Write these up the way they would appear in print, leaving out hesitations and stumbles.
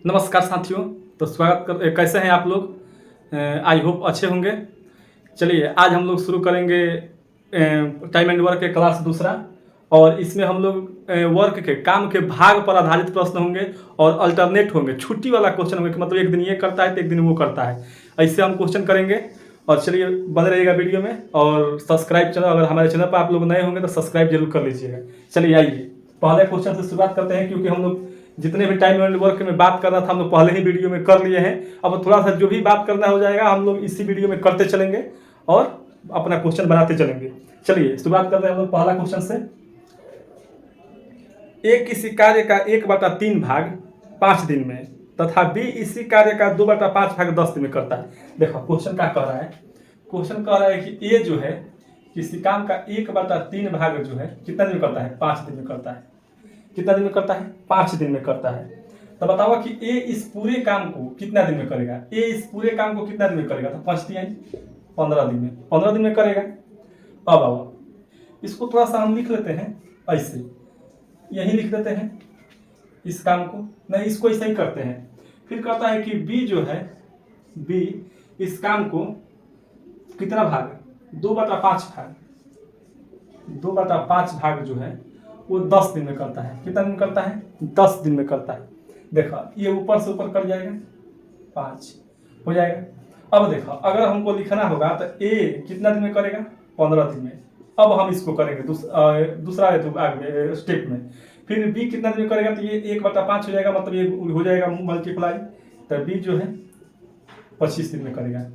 नमस्कार साथियों। तो कैसे हैं आप लोग? आई होप अच्छे होंगे। चलिए आज हम लोग शुरू करेंगे टाइम एंड वर्क के क्लास दूसरा। और इसमें हम लोग वर्क के काम के भाग पर आधारित प्रश्न होंगे और अल्टरनेट होंगे, छुट्टी वाला क्वेश्चन होंगे कि मतलब एक दिन ये करता है तो एक दिन वो करता है, ऐसे हम क्वेश्चन करेंगे। और चलिए बने रहिएगा वीडियो में और सब्सक्राइब चैनल, अगर हमारे चैनल पर आप लोग नए होंगे तो सब्सक्राइब जरूर कर लीजिएगा। चलिए आइए पहले क्वेश्चन से शुरुआत करते हैं, क्योंकि हम लोग जितने भी टाइम एंड वर्क में बात कर रहा था हम लोग पहले ही वीडियो में कर लिए हैं। अब थोड़ा सा जो भी बात करना हो जाएगा हम लोग इसी वीडियो में करते चलेंगे और अपना क्वेश्चन बनाते चलेंगे। चलिए शुरुआत करते हैं हम लोग पहला क्वेश्चन से। ए किसी कार्य का 1/3 भाग 5 दिन में तथा बी इसी कार्य का 2/5 भाग 10 दिन में करता है। देखो क्वेश्चन क्या कह रहा है। क्वेश्चन कह रहा है कि ए जो है किसी काम का 1/3 भाग जो है कितना दिन में करता है? 5 दिन में करता है। कितना दिन में करता है? 5 दिन में करता है। तो बताओ कि ए इस पूरे काम को कितना दिन में करेगा? ए इस पूरे काम को कितना दिन में करेगा? तो 5 दिन 15 दिन में, 15 दिन में करेगा। अब आओ इसको थोड़ा सा हम लिख लेते हैं ऐसे, यही लिख देते हैं इस काम को, नहीं इसको ऐसे ही करते हैं। फिर कहता है कि बी जो है, बी इस काम को कितना भाग? 2/5 भाग, 2/5 भाग जो है वो 10 दिन में करता है। कितना दिन में करता है? 10 दिन में करता है। देखो ये ऊपर से ऊपर कट जाएगा, 5 हो जाएगा। अब देखो अगर हमको लिखना होगा तो ए कितना दिन में करेगा? 15 दिन में। अब हम इसको करेंगे दूसरा आगे स्टेप में। फिर बी कितना दिन में करेगा? तो ये 1/5 हो जाएगा, मतलब ये हो जाएगा मल्टीप्लाई। तो बी जो है 25 दिन में करेगा।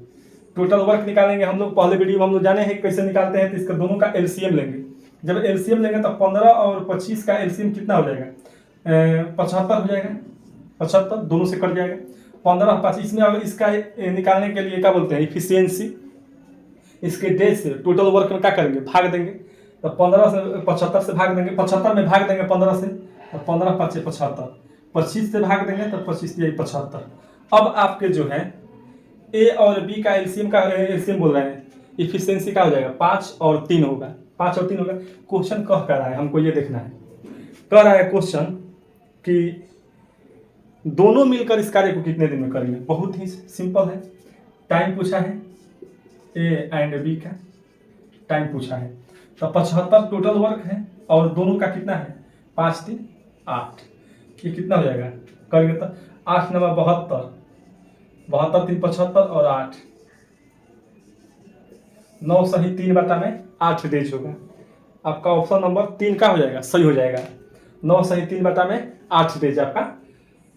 टोटल वर्क निकालेंगे हम लोग, पहले वीडियो में हम लोग जाने हैं कैसे निकालते हैं। तो इसका दोनों का एलसीएम लेंगे। जब एलसीएम लेंगे तो 15 और 25 का एलसीएम कितना हो जाएगा? 75 हो जाएगा। 75 दोनों से कट जाएगा। 15 25 में अगर इसका निकालने के लिए क्या बोलते हैं? इफिशियंसी। इसके डेज से टोटल वर्क में क्या करेंगे? भाग देंगे। तो 15 से 75 से भाग देंगे, 75 में भाग देंगे 15 से, तो 15 5 75, 25 से भाग देंगे तो 25 75। अब आपके जो है ए और बी का एलसीएम बोल रहे हैं, इफिशियंसी का हो जाएगा 5 और 3 होगा। 5 और 3 होगा। क्वेश्चन कह कर रहा है, हमको ये देखना है। कह रहा है क्वेश्चन कि दोनों मिलकर इस कार्य को कितने दिन में करेंगे? बहुत ही सिंपल है। टाइम पूछा है, ए एंड बी का टाइम पूछा है। तो 75 टोटल वर्क है और दोनों का कितना है? 5 3 8। ये कितना हो जाएगा करेंगे तो? 8 9 72, 72 3 75 और 8, 9 सही 3/8 डेज होगा। आपका ऑप्शन नंबर 3 का हो जाएगा, सही हो जाएगा। 9 सही 3/8 डेज आपका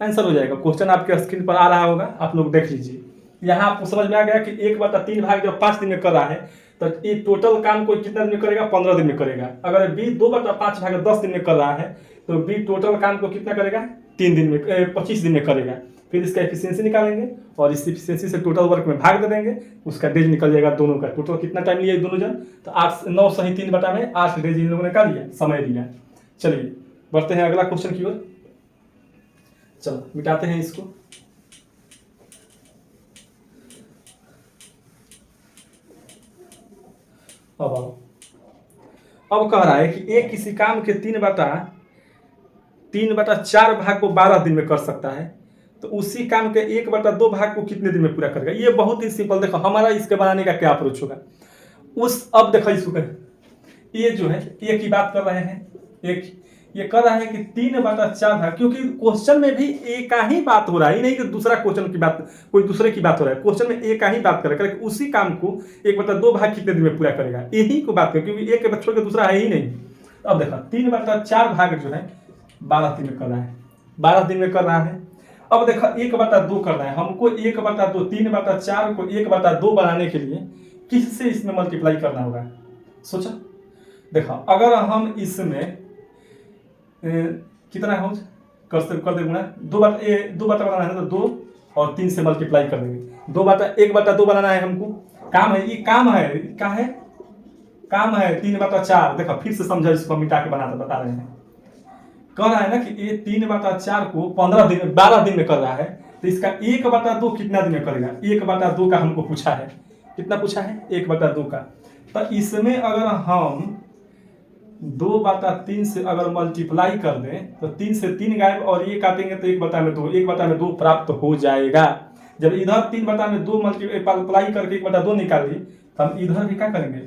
आंसर हो जाएगा। क्वेश्चन आपके स्क्रीन पर आ रहा होगा, आप लोग देख लीजिए। यहाँ आपको समझ में आ गया कि 1/3 भाग जब 5 दिन में कर रहा है तो ये टोटल काम को कितना दिन में करेगा? 15 दिन में करेगा। अगर बी 2/5 भाग 10 दिन में कर रहा है तो बी टोटल काम को कितना करेगा? 3 दिन में 25 दिन में करेगा। फिर इसका एफिशिएंसी निकालेंगे और इस एफिशिएंसी से टोटल वर्क में भाग दे देंगे, उसका डेज निकल जाएगा दोनों का। टोटल कितना टाइम लिया दोनों जन? तो 9 सही 3/8 डेज इन लोगों ने क्या लिया? समय लिया। चलिए बढ़ते हैं अगला क्वेश्चन की ओर। चलो मिटाते हैं इसको। अब कह रहा है कि एक किसी काम के 3/4 भाग को 12 दिन में कर सकता है, तो उसी काम के 1/2 भाग को कितने दिन में पूरा करेगा? ये बहुत ही सिंपल। देखो हमारा इसके बनाने का क्या अप्रोच होगा अब देखो इसको ये जो है एक ही बात कर रहे हैं। एक ये कर रहा है कि 3/4 भाग, क्योंकि क्वेश्चन में भी एक ही बात हो रहा है, नहीं कि दूसरा क्वेश्चन की बात, कोई दूसरे की बात हो रहा है। क्वेश्चन में एक ही बात करेगा कि उसी काम को 1/2 भाग कितने दिन में पूरा करेगा, यही को बात करें, क्योंकि एक के छोड़ के दूसरा है ही नहीं। अब देखो 3/4 भाग जो है 12 दिन में कर रहा है, 12 दिन में कर रहा है। अब देखो 1/2 कर रहा है, हमको 1/2 3/4 को 1/2 बनाने के लिए किससे इसमें मल्टीप्लाई करना होगा? सोचा। देखो अगर हम इसमें कितना हो कर दे गुणा, 2 बटा बनाना है तो 2 और 3 से मल्टीप्लाई कर देंगे। 1/2 बनाना है हमको, काम है, ये काम है, क्या है? काम है 3/4। देखो फिर से समझो, इसको मिटा के बता रहे हैं। कह रहा है ना कि ये 3/4 को 12 दिन में कर रहा है, तो इसका 1/2 कितना दिन में करेगा? 1/2 का हमको पूछा है। कितना पूछा है? 1/2 का। तो इसमें अगर हम 2/3 से अगर मल्टीप्लाई कर दें तो 3 से 3 गायब, और ये काटेंगे तो 1/2, 1/2 प्राप्त हो जाएगा। जब इधर 3/2 मल्टीप्लाई करके 1/2 निकाल ली, तो हम इधर भी क्या करेंगे,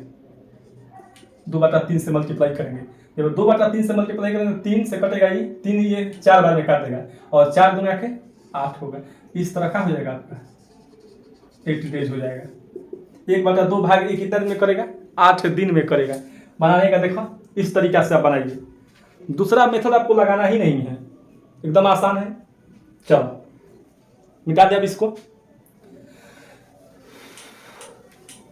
2/3 से मल्टीप्लाई करेंगे। जब 2/3 से मल्टीप्लाई करेंगे, 3 से कटेगा ये 3, ये 4 बार में काट देगा, और 4 दूना के 8 होगा। इस तरह का हो जाएगा आपका 80 डेज हो जाएगा। 1/2 भाग ये कितना दिन में करेगा, 8 दिन में करेगा। बनाने का देखो इस तरीका से आप बनाइए, दूसरा मेथड आपको लगाना ही नहीं है, एकदम आसान है। चलो मिटा दिया अब इसको,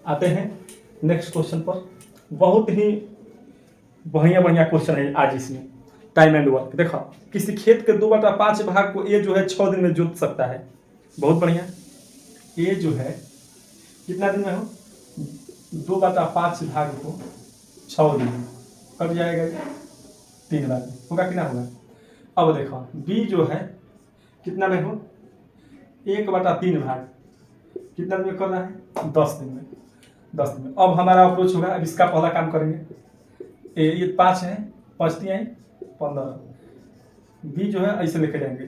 आते हैं नेक्स्ट क्वेश्चन पर। बहुत ही बढ़िया बढ़िया क्वेश्चन है आज इसमें, टाइम एंड वर्क। देखो किसी खेत के 2/5 भाग को ए जो है 6 दिन में जोत सकता है। बहुत बढ़िया, ए जो है कितना दिन में हो, 2/5 भाग को 6 दिन में कट जाएगा, 3 बार में होगा, कितना होगा। अब देखो बी जो है कितना में हो, 1/3 भाग कितना दिन में कर रहा है, 10 दिन में, 10 दिन में। अब हमारा अप्रोच होगा, अब इसका पहला काम करेंगे। ये 5 है, 5 दिए 15, बी जो है ऐसे लेके जाएंगे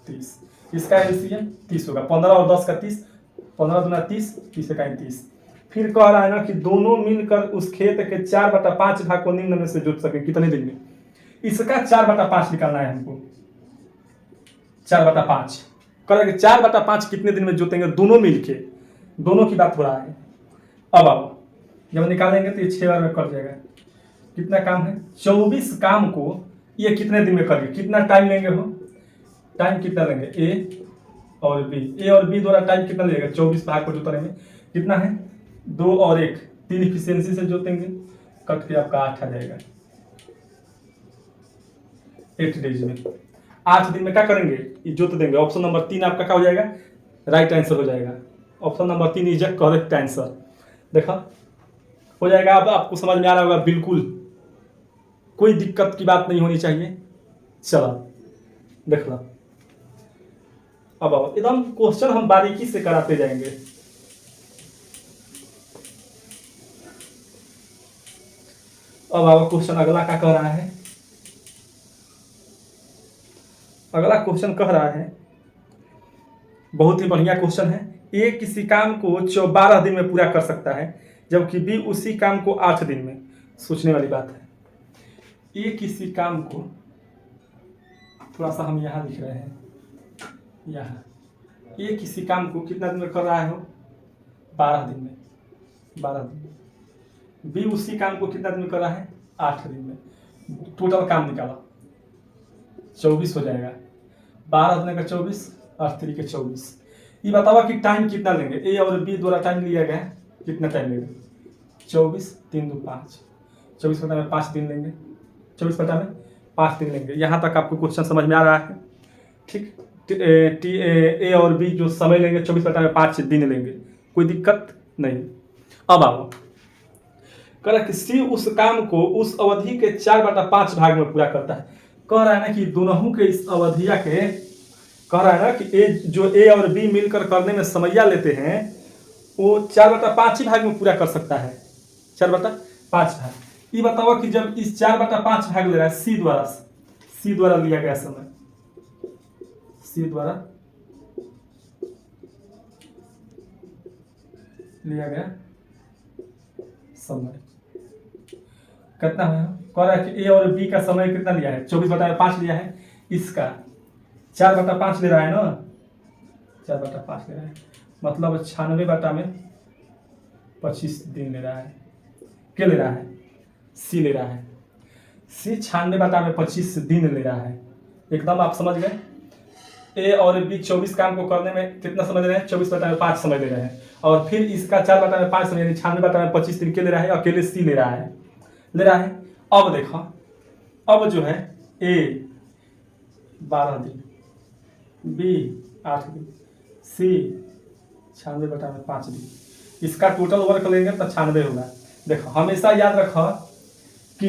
30, इसका एलसीएम 30 होगा, 15 और 10 का 30, 15 दूना 30, 30 का 30। फिर कह रहा है ना कि दोनों मिलकर उस खेत के 4/5 भाग को निम्न में से जोत सके, कितने दिन में। इसका 4/5 निकालना है हमको, 4/5 करेंगे। 4/5 कितने दिन में जोतेंगे, दोनों मिलके, दोनों की बात हो रहा है। अब आओ जब निकालेंगे तो ये 6 बार में कट जाएगा। कितना काम है, 24 काम को ये कितने दिन में करेंगे, कितना टाइम लेंगे हो, टाइम कितना लेंगे, ए और बी द्वारा टाइम कितना लगेगा, 24 भाग को जोतने में कितना है, 2 और 1, 3 इफिशियंसी से जोतेंगे, कट के आपका 8 आ जाएगा। 8 डेज में, 8 दिन में क्या करेंगे, ये जोत देंगे। ऑप्शन नंबर 3 आपका क्या हो जाएगा, राइट आंसर हो जाएगा। Option number 3 is correct answer. देखा हो जाएगा। अब आपको समझ में आ रहा होगा, बिल्कुल कोई दिक्कत की बात नहीं होनी चाहिए। चलो देख लो, अब आओ एकदम क्वेश्चन हम बारीकी से कराते जाएंगे। अब आओ क्वेश्चन अगला क्या कह रहा है, अगला क्वेश्चन कह रहा है, बहुत ही बढ़िया क्वेश्चन है। ए किसी काम को 12 दिन में पूरा कर सकता है, जबकि बी उसी काम को 8 दिन में। सोचने वाली बात है। ए किसी काम को, थोड़ा सा हम यहाँ लिख रहे हैं, यहाँ ए किसी काम को कितना दिन में कर रहा है हो, 12 दिन में, 12 दिन में। बी उसी काम को कितना दिन में कर रहा है, 8 दिन में। टोटल काम निकाला, 24 हो जाएगा। 12 दिन का 24 और 3 के 24। ये बताओ कि टाइम कितना लेंगे, ए और बी द्वारा टाइम लिया गया, कितना टाइम लेंगे, 24, 3 2 5, 24 में 5 दिन लेंगे, 24 में 5 दिन लेंगे। यहाँ तक आपको क्वेश्चन समझ में आ रहा है, ठीक। ए और बी जो समय लेंगे 24 में 5 दिन लेंगे, कोई दिक्कत नहीं। अब आओ कह कि सी उस काम को उस अवधि के 4/5 भाग में पूरा करता है। कह रहा है ना कि दोनों के इस अवधिया के, कह रहा है ना कि ए और बी मिलकर करने में समैया लेते हैं, वो 4/5 ही भाग में पूरा कर सकता है, 4/5 भाग। ये बताओ कि जब इस 4/5 भाग ले रहा है सी द्वारा लिया गया समय, सी द्वारा लिया गया समय कितना है। कह रहा है कि ए और बी का समय कितना लिया है, 24/5 लिया है। इसका 4/5 ले रहा है ना, 4/5 ले रहा है, मतलब 96/25 दिन ले रहा है। क्या ले रहा है, सी ले रहा है। सी 96/25 दिन ले रहा है। एकदम आप समझ गए। ए और बी 24 काम को करने में कितना समय ले रहे हैं, 24/5 समय ले रहे हैं। और फिर इसका 4/5 समय यानी 96/25 दिन के ले रहा है, अकेले सी ले रहा है। अब देखो, अब जो है ए 12 दिन, बी 8 दिन, सी 96/5 दिन। इसका टोटल वर्क लेंगे तो 96 होगा। देखो हमेशा याद रखो कि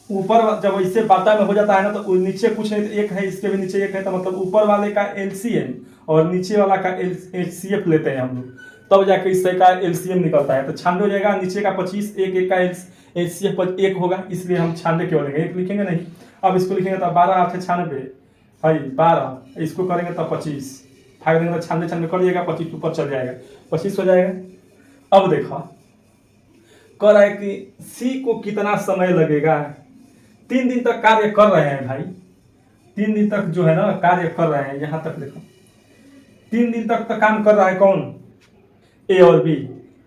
ऊपर जब इसे बाटा में हो जाता है ना, तो नीचे कुछ नहीं तो एक है, इसके भी नीचे एक है, तो मतलब ऊपर वाले का एलसीएम और नीचे वाला का एचसीएफ लेते हैं हम लोग, तब जाके इससे का एलसीएम निकलता है। तो 96 हो जाएगा, नीचे का 25, एक का HCF पर 1 होगा, इसलिए हम 96 केवल लेंगे, 1 लिखेंगे नहीं। अब इसको लिखेंगे तो 12 8 96 भाई 12, इसको करेंगे तो 25, भाग देंगे तो 96 96 कर दिएगा, 25 ऊपर चल जाएगा, 25 हो जाएगा। अब देखो कह रहा है कि सी को कितना समय लगेगा। 3 दिन तक कार्य कर रहे हैं भाई, 3 दिन तक जो है ना कार्य कर रहे हैं, यहां तक देखो 3 दिन तक तो काम कर रहा है कौन, ए और बी।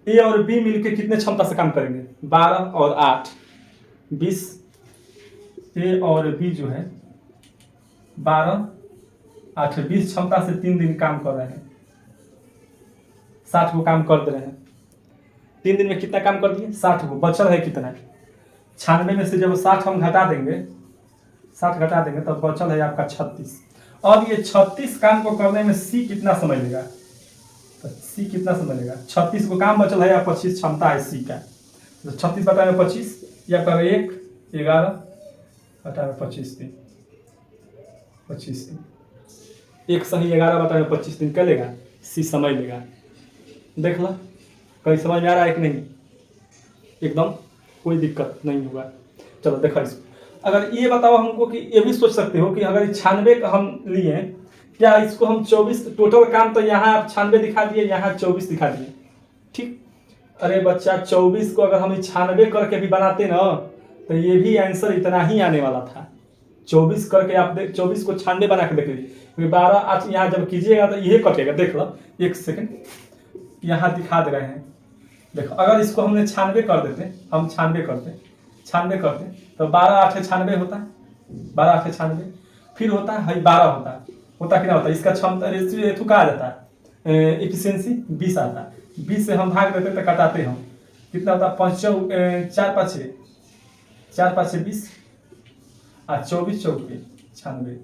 ए और बी मिलके कितने क्षमता से काम करेंगे, 12 और 8 20। ए और बी जो है 12 8 20 क्षमता से 3 दिन काम कर रहे हैं, 60 को काम कर दे रहे हैं। 3 दिन में कितना काम कर दिए, 60 को। बचल है कितना, 96 में से जब 60 हम घटा देंगे, 60 घटा देंगे तब बचल है आपका 36। अब ये 36 काम को करने में सी कितना समय लेगा, तो सी कितना समय लेगा, 36 को काम बचल है या 25 क्षमता है सी का, तो 36 बटा में 25 या कर 1 11 बटा में 25 दिन, 25 दिन 1 सही 11 बटा में 25 दिन क्या लेगा, सी समय लेगा। देख लो कहीं समझ में आ रहा है कि नहीं, एकदम कोई दिक्कत नहीं होगा। चलो देखो इसको, अगर ये बताओ हमको कि ये भी सोच सकते हो कि अगर 96 का हम लिए, क्या इसको हम 24 टोटल काम, तो यहाँ आप 96 दिखा दिए, यहाँ 24 दिखा दिए, ठीक। अरे बच्चा 24 को अगर हम 96 करके भी बनाते ना तो ये भी आंसर इतना ही आने वाला था। 24 करके आप 24 को 96 बना के देख लीजिए, 12 आज यहाँ जब कीजिएगा तो ये कटेगा। देख लो 1 सेकेंड, यहाँ दिखा दे रहे हैं। देखो अगर इसको हमने 96 कर देते, हम 96 करते तो 12 8 96 होता है, 12 8 96 फिर होता है 12 होता कितना होता है, इसका क्षमता रेशियो कहा जाता है, एफिशिएंसी 20 आता है। 20 से हम भाग देते तो कटाते हम, कितना होता है 5 4 5 4 5 20 और 24 चौके 96,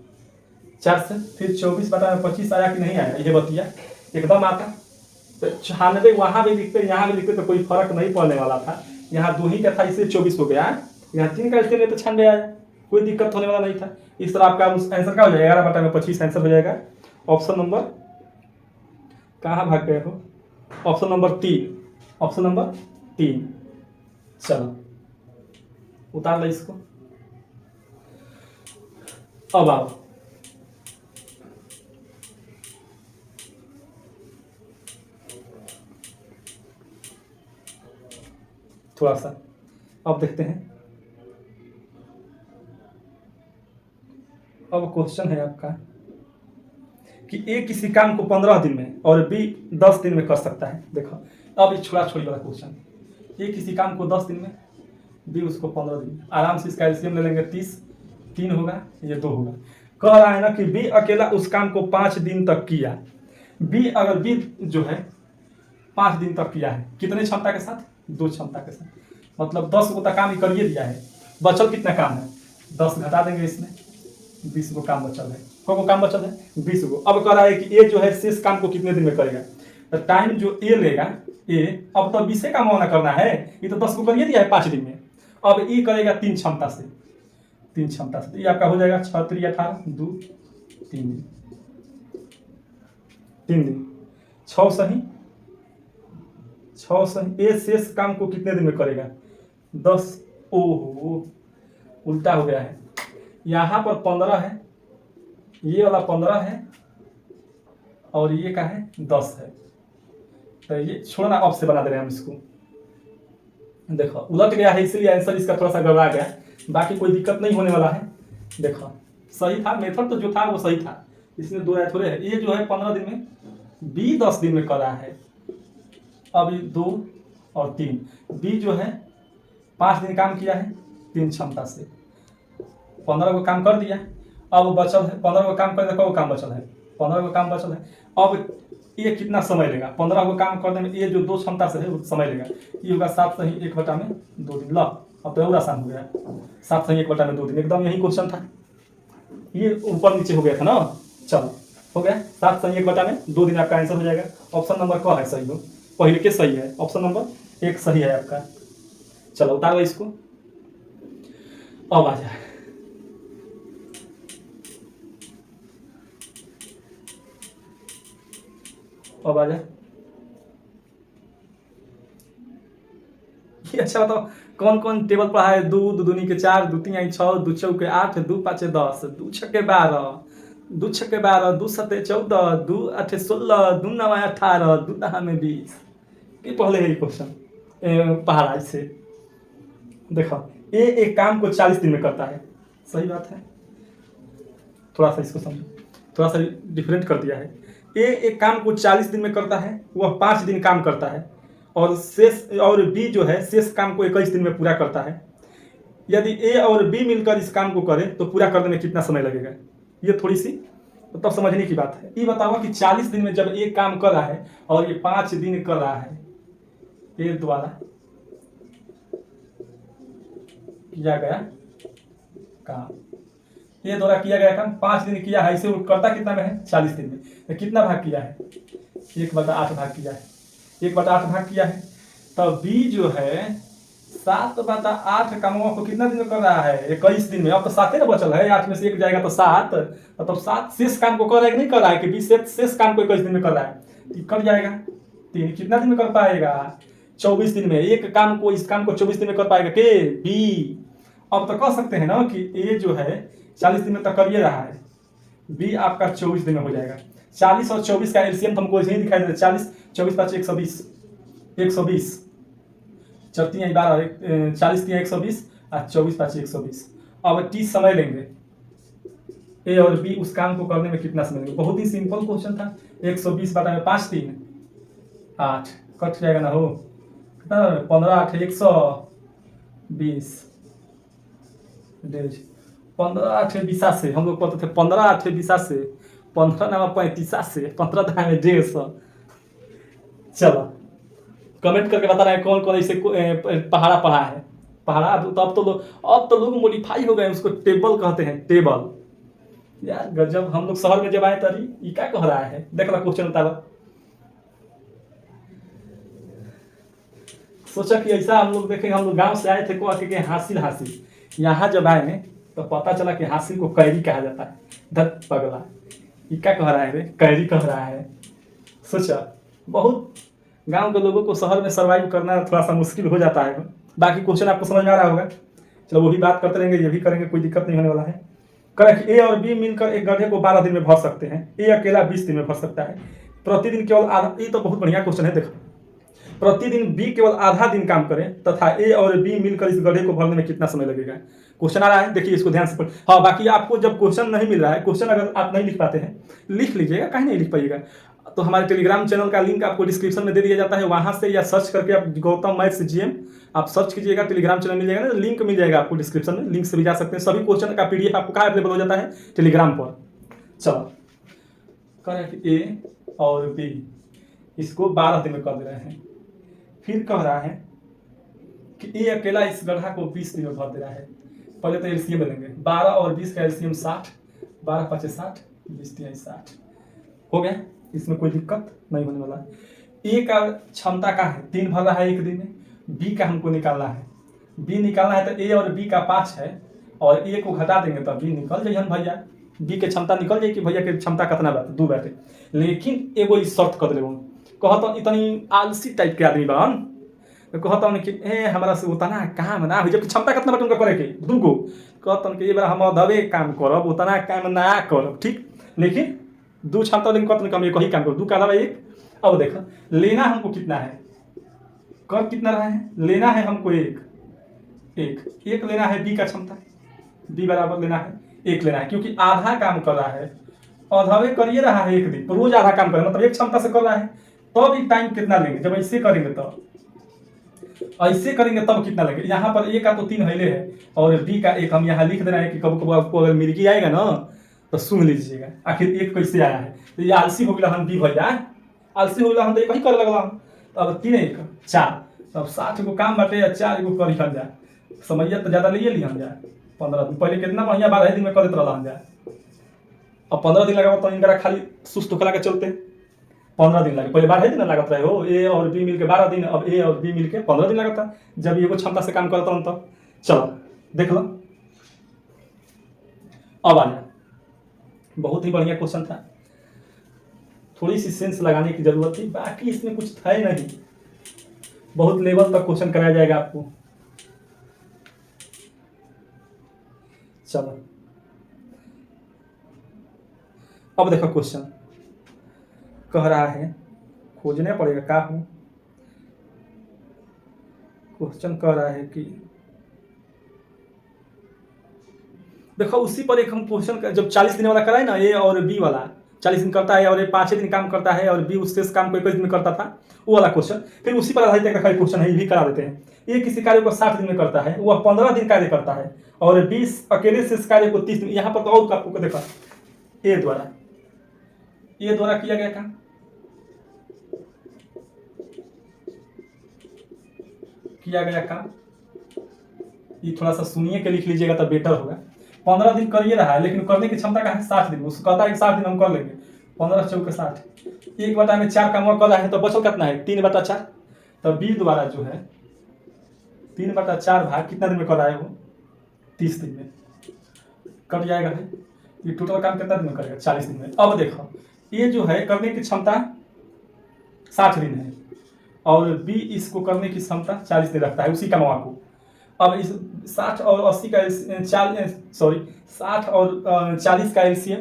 4 से फिर 24 बटा में 25 आया कि नहीं आया, ये बतिया एकदम आता। तो 96 वहां भी लिखते यहाँ भी लिखते तो कोई फर्क नहीं पड़ने वाला था, यहाँ 2 ही का था इसलिए 24 हो गया, यहाँ 3 का इसलिए तो 96 आया, कोई दिक्कत होने वाला नहीं था। इस तरह आपका आंसर क्या हो जाएगा, 11 बटा में 25 आंसर हो जाएगा। ऑप्शन नंबर कहाँ भाग गए हो, ऑप्शन नंबर 3, ऑप्शन नंबर 3। चलो उतार लो इसको। अब आओ थोड़ा सा अब देखते हैं। अब क्वेश्चन है आपका कि ए किसी काम को 15 दिन में और बी 10 दिन में कर सकता है। देखो अब ये छोड़ा छोड़ी वाला क्वेश्चन, ए किसी काम को 10 दिन में, बी उसको 15 दिन में। आराम से इसका एलसीएम ले लेंगे, 30 3 होगा, ये 2 होगा। कह रहा है ना कि बी अकेला उस काम को 5 दिन तक किया। बी अगर बी जो है 5 दिन तक किया है, कितने क्षमता के साथ, 2 क्षमता के साथ, मतलब 10 को तक काम ही करिए दिया है। बचल कितना काम है, 10 घटा देंगे इसमें, 20 को काम बचल है। को काम बचल है 20 को। अब कह रहा है कि ए जो है शेष काम को कितने दिन में करेगा, तो टाइम जो ए लेगा, ए अब तो 20 काम होना करना है, ये तो 10 को करिए दिया है 5 दिन में। अब ए करेगा 3 क्षमता से, 3 क्षमता से, तो ये आपका हो जाएगा 6 3 18 2 3 दिन, 3 दिन 6 सही, 6 सही। ए शेष काम को कितने दिन में करेगा, 10। ओहो उल्टा हो गया है, यहाँ पर 15 है, ये वाला 15 है और ये का है 10 है, तो ये छोड़ना अब से बना दे रहे हैं हम इसको। देखो उलट गया है इसलिए आंसर इसका थोड़ा सा गड़बड़ा गया, बाकी कोई दिक्कत नहीं होने वाला है। देखो सही था, मेथड तो जो था वो सही था, इसमें 2 राय थोड़े है। ये जो है 15 दिन में, बी 10 दिन में कर रहा है। अब 2 और 3, बी जो है 5 दिन काम किया है 3 क्षमता से, 15 को काम कर दिया। अब बचल है 15 को काम करने का काम बचल है, 15 को काम बचल है। अब ये कितना समय लेगा, 15 को काम करने में ये जो 2 क्षमता से है वो समय लेगा। ये होगा 7 सही 1 बटा में 2 दिन। लो अब तो और आसान हो गया, 7 सही 1 बटा में 2 दिन, एकदम यही क्वेश्चन था, ये ऊपर नीचे हो गया था ना। चलो हो गया 7 सही 1 बटा में 2 दिन, आपका आंसर हो जाएगा। ऑप्शन नंबर क्या है सही हो, पहले के सही है, ऑप्शन नंबर 1 सही है आपका। चलो उतारो इसको, अब आ जाए। अब आ जाए ये अच्छा बताओ, कौन कौन टेबल पढ़ा है? दू दू दूनी के 4, दू तीन आई 6, दू चौके 8, दू पाँचे 10, दू छक्के 12, दू छक्के 12, दू सत्ते 14, दू आठे 16, दू नवा 18, दू दहा में 20। ये पहले है क्वेश्चन पहाड़ा से। देखो ये एक काम को 40 दिन में करता है, सही बात है। थोड़ा सा इसको समझो, थोड़ा सा डिफरेंट कर दिया है। ए एक काम को 40 दिन में करता है, वह 5 दिन काम करता है, और शेष और बी जो है शेष काम को 21 दिन में पूरा करता है। यदि ए और बी मिलकर इस काम को करें तो पूरा करने में कितना समय लगेगा? ये थोड़ी सी तब तो समझने की बात है। ये बताओ कि 40 दिन में जब एक काम कर रहा है और ये 5 दिन कर रहा है, ए द्वारा किया गया काम, ये द्वारा किया गया काम 5 दिन किया है, इसे वो करता कितना में है? 40 दिन में। तो कितना भाग किया है? 1/8 भाग किया है, 1/8 भाग किया है। तब बी जो है 7/8 कामों को कितना दिन में कर रहा है? 21 दिन में। अब तो 7 ही ना बचल है, 8 में से 1 जाएगा तो 7, मतलब 7 शेष काम को कर रहा है कि नहीं कर रहा है? कि बी शेष काम को 21 दिन में कर रहा है, तो कर जाएगा। 3 कितना दिन में कर पाएगा? 24 दिन में। एक काम को, इस काम को 24 दिन में कर पाएगा के? बी। अब तो कह सकते हैं ना कि ए जो है 40 दिन में तो कर ये रहा है, बी आपका 24 दिन में हो जाएगा। 40 और 24 का एलसीएम तो हमको यही दिखाई देता है। 40 24 5 120, 120 4 3 12, 40 3 120 और 24 5 120। अब 30 समय लेंगे, ए और बी उस काम को करने में कितना समय लेंगे? बहुत ही सिंपल क्वेश्चन था। 120 बटा 5 3 8 कट जाएगा ना हो, कितना 15 8 120 15 8 20 से हम लोग पढ़ते थे, 15 8 20 से 15 9 35 से 15 10 में 150। चलो कमेंट करके बताना है कौन कौन ऐसे पहाड़ा पढ़ा है। पहाड़ा तो अब तो लोग मॉडिफाई हो गए, उसको टेबल कहते हैं, टेबल। यार गजब, हम लोग शहर में जब आए तरी ये क्या कह रहा है? देख ला क्वेश्चन उतारा, सोचा कि ऐसा हम लोग देखेंगे। हम लोग गांव से आए थे को आके हासिल हासिल, यहाँ जब आए तो पता चला कि हासिल को कैरी कहा जाता है। धत पगला, ये क्या कह रहा है रे? कैरी कह रहा है। सोचा बहुत गांव के लोगों को शहर में सर्वाइव करना थोड़ा सा मुश्किल हो जाता है। बाकी क्वेश्चन आपको समझ में आ रहा होगा। चलो वही बात करते रहेंगे, ये भी करेंगे, कोई दिक्कत नहीं होने वाला है। करेक्ट, ए और बी मिलकर एक गड्ढे को 12 दिन में भर सकते हैं, ए अकेला 20 दिन में भर सकता है। प्रतिदिन केवल आधा, ये तो बहुत बढ़िया क्वेश्चन है। देखो, प्रतिदिन बी केवल आधा दिन काम करें तथा ए और बी मिलकर इस गड्ढे को भरने में कितना समय लगेगा? क्वेश्चन आ रहा है, देखिए इसको ध्यान से पढ़। हाँ, बाकी आपको जब क्वेश्चन नहीं मिल रहा है, क्वेश्चन अगर आप नहीं लिख पाते हैं लिख लीजिएगा, कहीं नहीं लिख पाइएगा तो हमारे टेलीग्राम चैनल का लिंक आपको डिस्क्रिप्शन में दे दिया जाता है, वहां से या सर्च करके आप गौतम मैथ्स जीएम आप सर्च कीजिएगा, टेलीग्राम चैनल मिल जाएगा ना, लिंक मिल जाएगा आपको डिस्क्रिप्शन में, लिंक से भी जा सकते हैं। सभी क्वेश्चन का पीडीएफ आपको कहाँ अवेलेबल हो जाता है? टेलीग्राम पर। चलो करेक्ट, ए और बी इसको 12 दिन में कर दे रहे हैं। फिर कह रहा है कि ए अकेला इस गड्ढा को 20 दिन में भर दे रहा है। पहले तो एलसीएम लेंगे, 12 और 20 का एलसीएम 60, 12 5 60, 20 3 60 हो गया। इसमें कोई दिक्कत नहीं होने वाला है। ए का क्षमता का है 3 भर रहा है एक दिन में, बी का हमको निकालना है। बी निकालना है तो ए और बी का 5 है और ए को घटा देंगे तो बी निकल जाइए हम भैया, बी के क्षमता निकल जाए कि भैया के क्षमता कितना बात 2 बाटे। लेकिन एगो शर्त कर देबो, कहता इतनी आलसी टाइप के आदमी बन, कहता कि ए हमारा से उतना काम ना हो, जबकि क्षमता कितना बाटे उनका करे के 2 गो, कहता कि ये बार हम अधवे काम करब, उतना काम ना करब, ठीक। लेकिन 2 क्षमता लेकिन कहता कम एक ही काम करो, 2 का अलावा 1। अब देखो लेना हमको कितना है, कर कितना रहा है? लेना है हमको एक लेना है बी का क्षमता, बी बराबर लेना है 1 लेना है, क्योंकि आधा काम कर रहा है, अधवे करिए रहा है एक दिन, तो रोज आधा काम करे, मतलब 1 क्षमता से कर रहा है। तब एक टाइम कितना लेंगे? जब ऐसे करेंगे तब, ऐसे करेंगे तब कितना लगेगा? यहाँ पर ए का तो 3 हिले है और बी का 1 हम यहाँ लिख दे रहे हैं कि कब कब आपको अगर मिर्गी आएगा ना तो सुन लीजिएगा आखिर 1 कैसे आया है। तो ये आलसी हो गया हम बी भैया, आलसी हो गया हम तो एक ही कर लगला हम। तो अब 3 1 4, तब 60 को काम बाटे या 4 को कर लिखल जाए, समझिए तो ज़्यादा लिए लिया हम जाए 15 दिन। पहले कितना बढ़िया 12 दिन में कर देते रहा हम जाए, अब 15 दिन लगा तो इनका खाली सुस्त होकर के चलते 15 दिन लगे। पहले 12 दिन लागत रहे हो, ए और बी मिलके 12 दिन, अब ए और बी मिलके 15 दिन लगता जब एगो क्षमता से काम करता हूँ तब। चलो देख लो, अब आ जाए, बहुत ही बढ़िया क्वेश्चन था, थोड़ी सी सेंस लगाने की जरूरत थी, बाकी इसमें कुछ था ही नहीं। बहुत लेवल तक क्वेश्चन कराया जाएगा आपको, चलो अब देखो क्वेश्चन कह रहा है, खोजने पड़ेगा क्या हूँ। क्वेश्चन कह रहा है कि देखो उसी पर एक हम क्वेश्चन जब 40 दिन वाला कराए ना, ए और बी वाला 40 दिन करता है और ये 5 दिन काम करता है और बी उससे काम को 21 दिन में करता था, वो वाला क्वेश्चन फिर उसी पर आधारित एक क्वेश्चन है, ये भी करा देते हैं। ए किसी कार्य को 60 दिन में करता है, वह 15 दिन कार्य करता है और 20 अकेले से इस कार्य को 30 दिन। यहाँ पर तो और आपको देखा ए द्वारा किया गया काम, ये थोड़ा सा सुनिए के लिख लीजिएगा तो बेटर होगा। 15 दिन कर रहा है लेकिन करने की क्षमता का है 60 दिन, उसको कहता है कि 60 दिन हम कर लेंगे, 15 चौके 60, 1/4 में 4 काम कर रहा है तो बचो कितना है 3/4। तो बी द्वारा जो है 3/4 भाग कितना दिन में कर रहा है वो 30 दिन में कट जाएगा है। ये टोटल काम कितना दिन में करेगा 40 दिन में। अब देखो ये जो है करने की क्षमता 60 दिन है और बी इसको करने की क्षमता 40 दिन रखता है उसी का मवा को। अब इस 60 और 80 का 60 और 40 का एलसीएम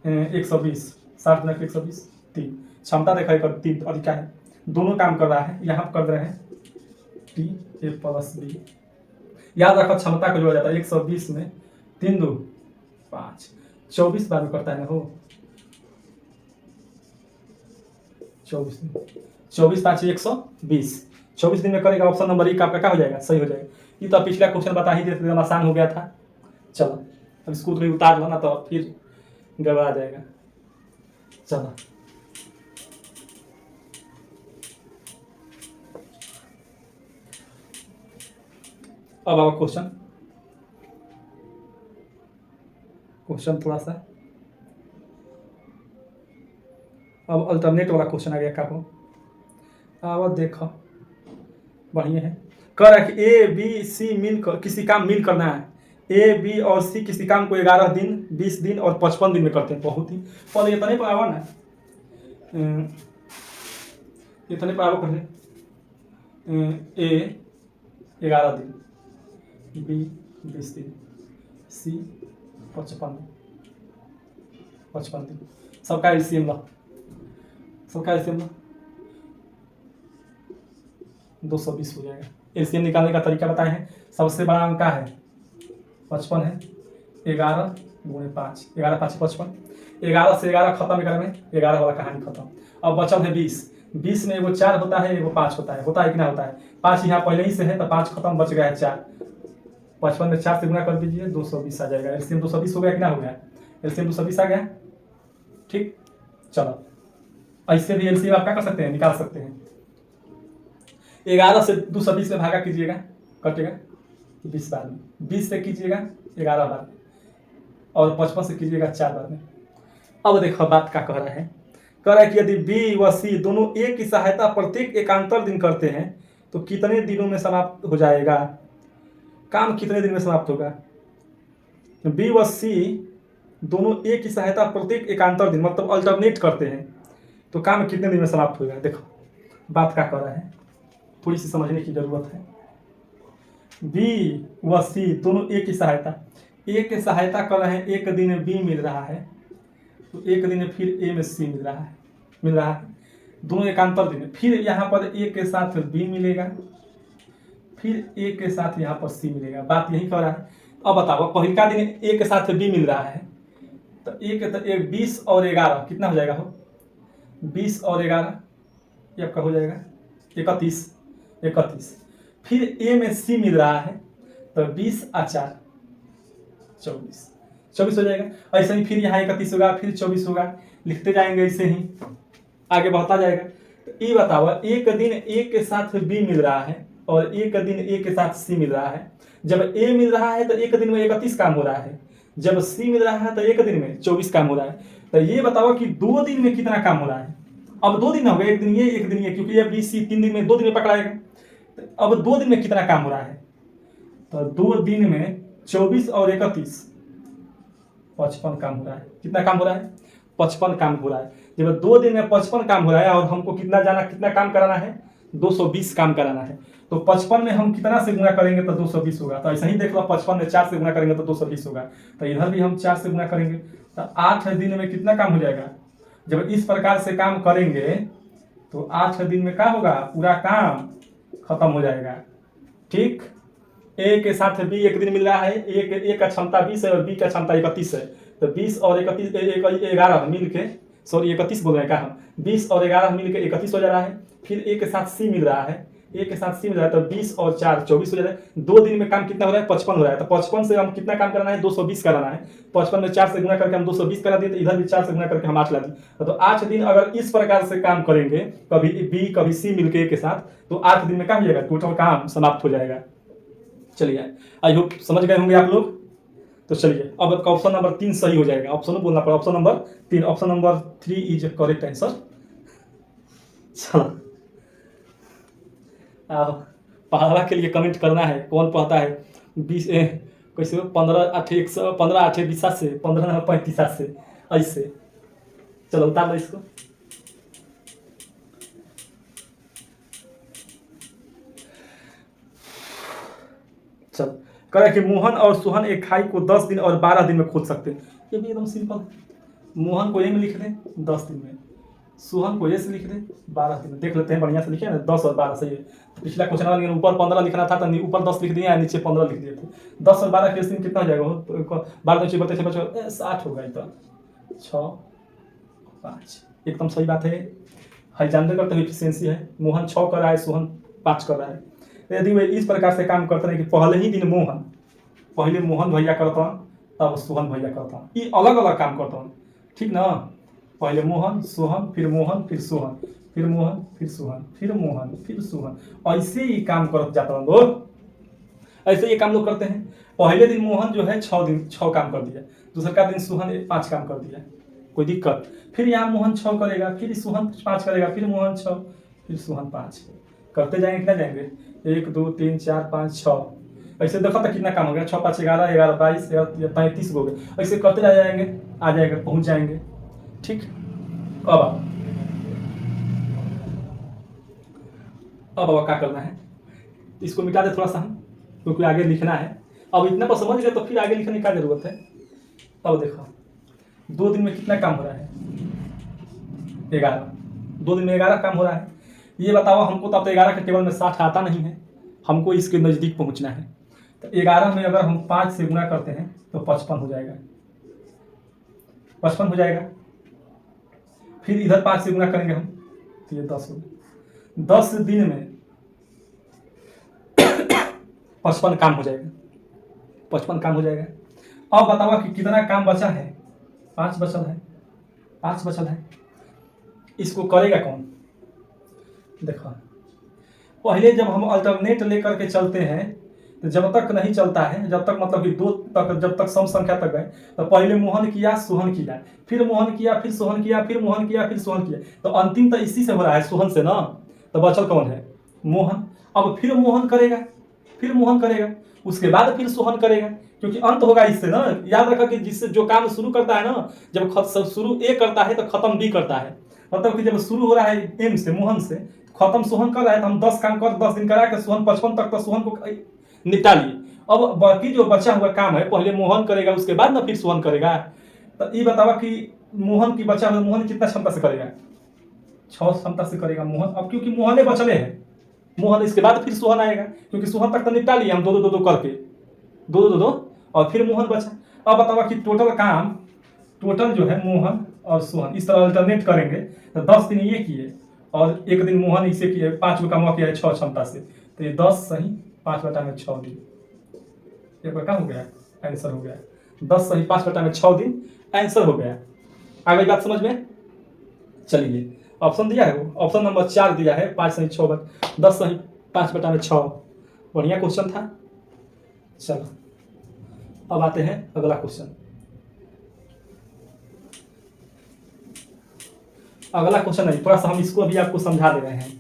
120, 60 में 120 3, क्षमता देखा 3 और क्या है दोनों काम कर रहा है। यहाँ कर रहे हैं टी ए प्लस बी, याद रखो क्षमता को जोड़ा जाता है 120 में 3 2 5 24 बार में करता है ना हो 24 5 120 24 दिन में करेगा। ऑप्शन नंबर 1 आपका क्या हो जाएगा सही हो जाएगा। ये तो पिछला क्वेश्चन बता ही देते एकदम आसान हो गया था। चलो अब इसको तो उतार लो ना तो फिर गड़बड़ा जाएगा। चलो अब आओ क्वेश्चन थोड़ा सा अब अल्टरनेट वाला क्वेश्चन आ गया क्या हो। अब देखो बढ़िया है, कह रहा है कि ए बी सी मिलकर किसी काम मिल करना है। ए बी और सी किसी काम को 11 दिन 20 दिन और 55 दिन में करते हैं। बहुत ही पहले इतने पर आवा ना, इतने पर आवा पहले ए 11 दिन, बी 20 दिन, सी 55 दिन। सबका एलसीएम ला 220 हो जाएगा। एलसीएम निकालने का तरीका बताए हैं। सबसे बड़ा अंक है 55 है, 11 गुणे 5, 11 5 55, 11 से 11 खत्म करने में 11 वाला कहानी खत्म। अब बचल है 20 में एगो 4 होता है एगो 5 होता है कि ना होता है 5 यहाँ पहले ही से है तो 5 खत्म, बच गया है 4। 55 में 4 से गुना कर दीजिए 220 आ जाएगा। एलसीएम 220 हो गया कि ना हो गया, एलसीएम 220 आ गया। ठीक, चलो ऐसे भी एलसीएम आप क्या कर सकते हैं निकाल सकते हैं। 11 से 220 में भागा कीजिएगा कटेगा 20 बार में, 20 से कीजिएगा 11 बार में और 55 से कीजिएगा 4 बार में। अब देखो बात क्या कह रहा है, कह रहा है कि यदि बी व सी दोनों ए की सहायता प्रत्येक एकांतर दिन करते हैं तो कितने दिनों में समाप्त हो जाएगा, काम कितने दिन में समाप्त होगा। बी व सी दोनों ए की सहायता प्रत्येक एकांतर दिन मतलब अल्टरनेट करते हैं तो काम कितने दिन में समाप्त होगा। देखो बात क्या कर रहा है, थोड़ी सी समझने की जरूरत है। बी व सी दोनों ए की सहायता कर रहे हैं, एक दिन बी मिल रहा है तो एक दिन फिर ए में सी मिल रहा है दोनों एकांतर दिन। फिर यहाँ पर ए के साथ बी मिलेगा, फिर ए के साथ यहाँ पर सी मिलेगा। बात यही कर रहा है। अब बताओ पहला दिन ए के साथ बी मिल रहा है तो एक 20 और 11 कितना हो जाएगा हो 20 और 11 ये आपका हो जाएगा 31। फिर ए में सी मिल रहा है तो 20 और 4 24 हो जाएगा। ऐसे ही फिर यहाँ 31 होगा फिर 24 होगा, लिखते जाएंगे ऐसे ही आगे बढ़ता जाएगा। तो ये बताओ एक दिन ए के साथ बी मिल रहा है और एक दिन ए के साथ सी मिल रहा है। जब ए मिल रहा है तो एक दिन में 31 काम हो रहा है, जब सी मिल रहा है तो एक दिन में 24 काम हो रहा है। तो ये बताओ कि 2 दिन में कितना काम हो रहा है। अब 2 दिन हो गए, एक दिन ये क्योंकि ये बी सी 3 दिन में 2 दिन में पकड़ाएगा। तो अब 2 दिन में कितना काम हो रहा है तो 2 दिन में 24 और 31 55 काम हो रहा है। कितना काम हो रहा है 55 काम हो रहा है। जब 2 दिन में 55 काम हो रहा है और हमको कितना काम कराना है 220 काम कराना है तो 55 में हम कितना से गुना करेंगे तो 220 होगा। तो ऐसा ही देख लो, 55 में 4 से गुना करेंगे तो 220 होगा। तो इधर भी हम 4 से गुना करेंगे तो 8 दिन में कितना काम हो जाएगा। जब इस प्रकार से काम करेंगे तो 8 दिन में क्या होगा, पूरा काम खत्म हो जाएगा। ठीक, ए के साथ बी एक दिन मिल रहा है। ए का क्षमता 20 है और बी का क्षमता 31 है। तो 20 और 31 11 मिल के, सॉरी 31 बोल रहे हैं क्या हम, 20 और 11 मिल के 31 हो जा रहा है। फिर ए के साथ सी मिल रहा है, ए के साथ सी मिल रहा है तो 20 और 4 24 हो जा रहा है। 2 दिन में काम कितना हो रहा है, 55 हो रहा है। तो 55 से हम कितना काम कराना है, 220 कराना है। 55 में 4 से गुना करके हम 220 करा दिए, तो इधर भी 4 से गुना करके हम 8 ला दिए। तो 8 दिन अगर इस प्रकार से काम करेंगे, कभी बी कभी सी मिलके ए के साथ, तो 8 दिन में क्या हो जाएगा, टोटल काम समाप्त हो जाएगा। चलिए, आई होप समझ गए होंगे आप लोग। तो चलिए, अब आपका ऑप्शन नंबर 3 सही हो जाएगा। ऑप्शन बोलना पड़ा, option number 3, option number 3 is correct answer. चलो, अब पढ़ावा के लिए कमेंट करना है, कौन पढ़ता है 20 कैसे 15 8 100 15 8 20 से 15 35 से ऐसे। चलो उतार लो इसको। चल, कह कि मोहन और सोहन एक खाई को 10 दिन और 12 दिन में खोद सकते हैं। ये भी एकदम सिंपल है। मोहन को ए में लिख दें 10 दिन में, सोहन को ए से लिख दें 12 दिन में। देख लेते हैं, बढ़िया से लिखे ना, 10 और 12 सही है। पिछला क्वेश्चन वाला ऊपर 15 लिखना था तो ऊपर 10 लिख दिए, नीचे 15 लिख दिए थे। 10 और 12 के दिन कितना हो जाएगा, 12 नीचे बते 60 होगा। तो 6 5 एकदम सही बात है। जानते करते हुए एफिशिएंसी है। मोहन 6 कर रहा है, सोहन 5 कर रहा है। यदि वे इस प्रकार से काम करते हैं कि पहले ही दिन पहले मोहन भैया करता तब सोहन भैया करता, ये अलग अलग काम करता हूँ, ठीक ना। पहले मोहन सोहन, फिर मोहन फिर सोहन, फिर मोहन फिर सोहन, फिर मोहन फिर सोहन, ऐसे ही काम कर जाता हूँ लोग। ऐसे ये काम लोग करते हैं। पहले दिन मोहन जो है 6 काम कर दिया, दूसरे का दिन सोहन 5 काम कर दिया, कोई दिक्कत। फिर यहाँ मोहन 6 करेगा, फिर सोहन 5 करेगा, फिर मोहन 6, फिर सोहन 5, करते जाएंगे। कितना जाएंगे, 1 2 3 4 5 6, ऐसे देखो तो कितना काम हो गया। 6 5 11 11 22 33 हो गए। ऐसे करते जाएंगे, आ जाएगा, पहुंच जाएंगे। ठीक, अब क्या करना है, इसको मिटा दे थोड़ा सा हम, क्योंकि आगे लिखना है। अब इतना पर समझ गए तो फिर आगे लिखने की क्या जरूरत है। अब देखो 2 दिन में कितना काम हो रहा है, 11। 2 दिन में 11 काम हो रहा है। ये बताओ हमको, तो अब तो 11 के टेबल में 60 आता नहीं है, हमको इसके नज़दीक पहुंचना है। तो 11 में अगर हम 5 से गुना करते हैं तो 55 हो जाएगा, 55 हो जाएगा। फिर इधर 5 से गुना करेंगे हम तो ये 10 हो गया। 10 दिन में 55 काम हो जाएगा, 55 काम हो जाएगा। अब बताओ कि कितना काम बचा है, 5 बचल है, 5 बचल है। इसको करेगा कौन, देखो पहले जब हम अल्टरनेट लेकर के चलते हैं तो जब तक नहीं चलता है, जब तक मतलब कि 2 तक, जब तक सम संख्या तक गए, तो पहले मोहन किया सोहन किया, फिर मोहन किया फिर सोहन किया, फिर मोहन किया फिर सोहन किया, तो अंतिम तो इसी से हो रहा है, सोहन से ना। तो बचल कौन है, मोहन। अब फिर मोहन करेगा, फिर मोहन करेगा, उसके बाद फिर सोहन करेगा, क्योंकि अंत होगा इससे ना। याद रखा कि जिससे जो काम शुरू करता है ना, जब शुरू ए करता है तो खत्म बी करता है। मतलब कि जब शुरू हो रहा है एम से, मोहन से, खत्म सोहन कर रहा है, तो हम 10 काम कर 10 दिन करा के सोहन 55 तक तो सोहन को निपटा लिए। अब बाकी जो बचा हुआ काम है पहले मोहन करेगा, उसके बाद ना फिर सोहन करेगा। तो ये बतावा कि मोहन की बचा हुआ, मोहन कितना क्षमता से करेगा, 6 क्षमता से करेगा मोहन। अब क्योंकि मोहन बचले हैं, मोहन इसके बाद फिर सोहन आएगा, क्योंकि सोहन तक तो निपटा लिए हम, 2 2 2 करके, 2 2 2 और फिर मोहन बचा। अब बतावा कि टोटल काम, टोटल जो है मोहन और सोहन इस तरह अल्टरनेट करेंगे तो 10 दिन ये किए और 1 दिन मोहन इसे किए, 5 को काम किया है 6 क्षमता से, तो ये 10 सही 5/6 दिन, ये क्या हो गया, आंसर हो गया 10 सही 5/6 दिन, आंसर हो गया। आ गई बात समझ में। चलिए, ऑप्शन दिया है, वो ऑप्शन नंबर 4 दिया है, 5 सही 6 10 सही 5/6, बढ़िया क्वेश्चन था। चलो अब आते हैं अगला क्वेश्चन। अगला क्वेश्चन नहीं, थोड़ा सा हम इसको अभी आपको समझा दे रहे हैं।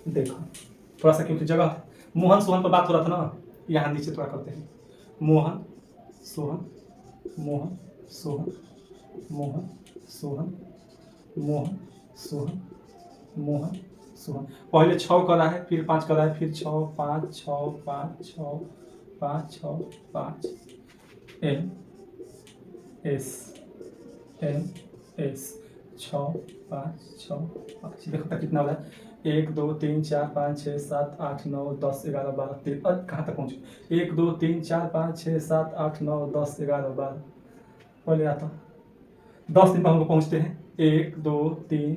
देखो थोड़ा सा, क्योंकि जगह मोहन सोहन पर बात हो रहा था ना, यहाँ नीचे थोड़ा करते हैं। मोहन सोहन, मोहन सोहन, मोहन सोहन, मोहन सोहन, मोहन सुहन। पहले 6 कर रहा है, फिर 5 कर रहा है, फिर 6 5 6 5 6 5 6 5 एम एस एम एस 6 5 6 5। देखो तक कितना हो रहा है, 1 2 3 4 5 6 7 8 9 10 11 12 13। कहाँ तक पहुँचे, 1 2 3 4 5 6 7 8 9 10 11 12। पहले आता 10 दिन पर हमको पहुँचते हैं, 1 2 3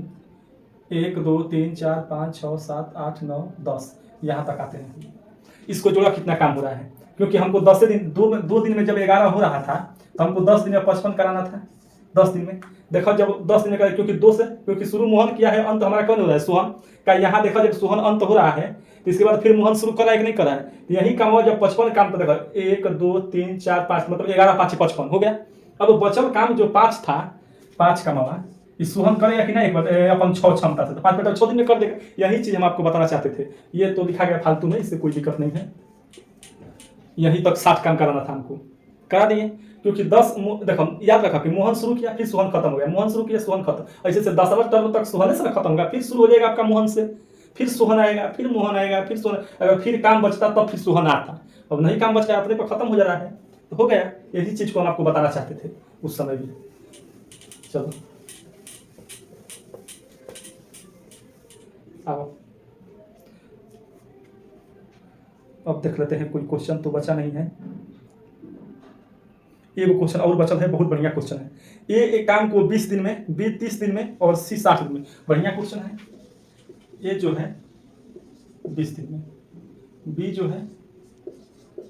1 2 3 4 5 6 7 8 9 10, यहाँ तक आते हैं। इसको जोड़ा कितना काम हो रहा है, क्योंकि हमको 10 दिन दो दिन में जब 11 हो रहा था तो हमको 10 दिन में 55 कराना था। 10 दिन में देखो, जब 10 दिन में करें, क्योंकि 2 से, क्योंकि शुरू मोहन किया है, अंत हमारा कौन हो रहा है, सोहन का। यहाँ देखो जब सोहन अंत हो रहा है तो इसके बाद फिर मोहन शुरू करा है कि नहीं करा है, तो यही काम हुआ जब 55 काम। तो देखो 1 2 3 4 5 मतलब 11 5 55 हो गया। अब बचल काम जो 5 था, 5 का मामा इस सोहन करेगा कि नहीं, अपन 6 क्षमता से, तो 5 बटा 6 दिन में कर देगा। यही चीज हम आपको बताना चाहते थे, ये तो लिखा गया फालतू में, इससे कोई दिक्कत नहीं है। यहीं तक 60 काम कराना था हमको, करा दिए। क्योंकि 10 देखो याद रखा कि मोहन शुरू किया फिर सोहन खत्म हो गया, मोहन शुरू किया सोहन खत्म, ऐसे से 10वां टर्म तक सोहन से खत्म होगा, फिर शुरू हो जाएगा आपका मोहन से, फिर सोहन आएगा, फिर मोहन आएगा, फिर सोहन। अगर फिर काम बचता तब फिर सोहन आता, अब नहीं काम बच रहा है, अपने पर खत्म हो जा रहा है, तो हो गया। यही चीज को हम आपको बताना चाहते थे उस समय भी। चलो आओ अब देख लेते हैं, कोई क्वेश्चन तो बचा नहीं है। एक क्वेश्चन और बचल है, बहुत बढ़िया क्वेश्चन है। ए एक काम को 20 दिन में, बी 30 दिन में और सी 60 दिन में। बढ़िया क्वेश्चन है। ए जो है 20 दिन में, बी जो है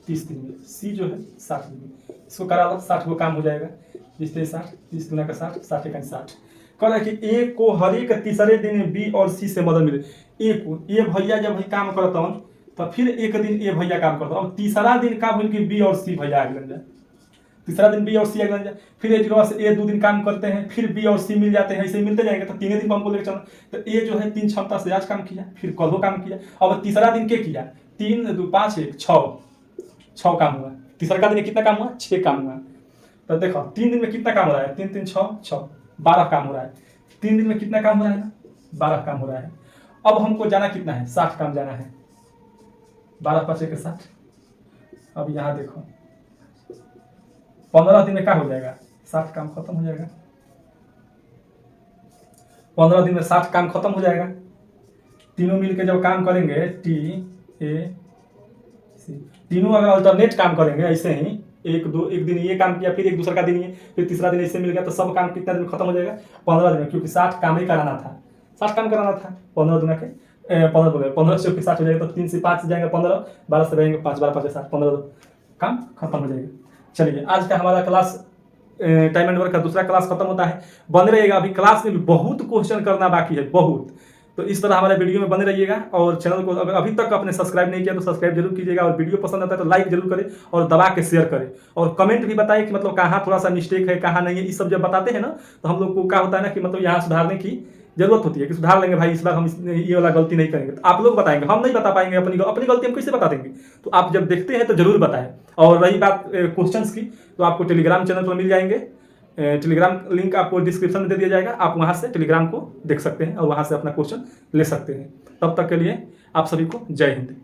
30 दिन में, सी जो है 60 दिन में। इसको करा लो, 60 को काम हो जाएगा। 20 से 60, 30 गुना का 60, 60 एक 60। कह रहा है कि ए को हर एक तीसरे दिन में बी और सी से मदद मिले। ए को, ए भैया जब भाई काम करता हूँ तो फिर एक दिन ए भैया काम करता हूँ, तीसरा दिन का बोल कि बी और सी भैया आगे लग जाए, तीसरा दिन बी और सी लग जाए। फिर ए से ए 2 दिन काम करते हैं, फिर बी और सी मिल जाते हैं, ऐसे मिलते जाएंगे, तो 3 दिन को हमको लेकर चलना। तो ए जो है 3 क्षमता से आज काम किया, फिर कल काम किया, अब तीसरा दिन क्या किया, 3 2 5 1 6 काम हुआ। तीसरा का दिन कितना काम हुआ, 6 काम हुआ। तो देखो 3 दिन में कितना काम हो रहा है, 3 3 6 6 12 काम हो रहा है। 3 दिन में कितना काम हो रहा है ना, 12 काम हो रहा है। अब हमको जाना कितना है, 60 काम जाना है। 12 5 1 60। अब यहाँ देखो 15 दिन में क्या हो जाएगा, 60 काम खत्म हो जाएगा। 15 दिन में 60 काम खत्म हो जाएगा। तीनों मिलके जब काम करेंगे, टी ए सी, तीनों अगर अल्टरनेट काम करेंगे ऐसे ही, एक दिन ये काम किया, फिर एक दूसरा का दिन ये, फिर तीसरा दिन ऐसे मिल गया, तो सब काम कितना दिन में खत्म हो जाएगा, 15 दिन में। क्योंकि 60 काम ही कराना था, 60 काम कराना था 15 दिन के। 15 से 60 हो जाएगा, तो 3 से 5 से जाएंगे 15, 12 से रहेंगे 5 12 5 7 15, काम खत्म हो जाएगा। चलिए आज का हमारा क्लास टाइम एंड वर्क का दूसरा क्लास खत्म होता है। बने रहिएगा, अभी क्लास में भी बहुत क्वेश्चन करना बाकी है, बहुत। तो इस तरह हमारे वीडियो में बने रहिएगा, और चैनल को अगर अभी तक आपने सब्सक्राइब नहीं किया तो सब्सक्राइब जरूर कीजिएगा, और वीडियो पसंद आता है तो लाइक जरूर करें और दबा के शेयर करें, और कमेंट भी बताएं कि मतलब कहाँ थोड़ा सा मिस्टेक है, कहाँ नहीं है। इस सब जब बताते हैं ना तो हम लोग को क्या होता है ना कि मतलब यहाँ सुधारने की जरूरत होती है, कि सुधार लेंगे भाई, इस बार हम ये वाला गलती नहीं करेंगे। तो आप लोग बताएंगे, हम नहीं बता पाएंगे, अपनी गलती हम कैसे बता देंगे। तो आप जब देखते हैं तो जरूर बताएं। और रही बात क्वेश्चंस की, तो आपको टेलीग्राम चैनल पर मिल जाएंगे, टेलीग्राम लिंक आपको डिस्क्रिप्शन में दे दिया जाएगा, आप वहां से टेलीग्राम को देख सकते हैं और वहां से अपना क्वेश्चन ले सकते हैं। तब तक के लिए आप सभी को जय हिंद।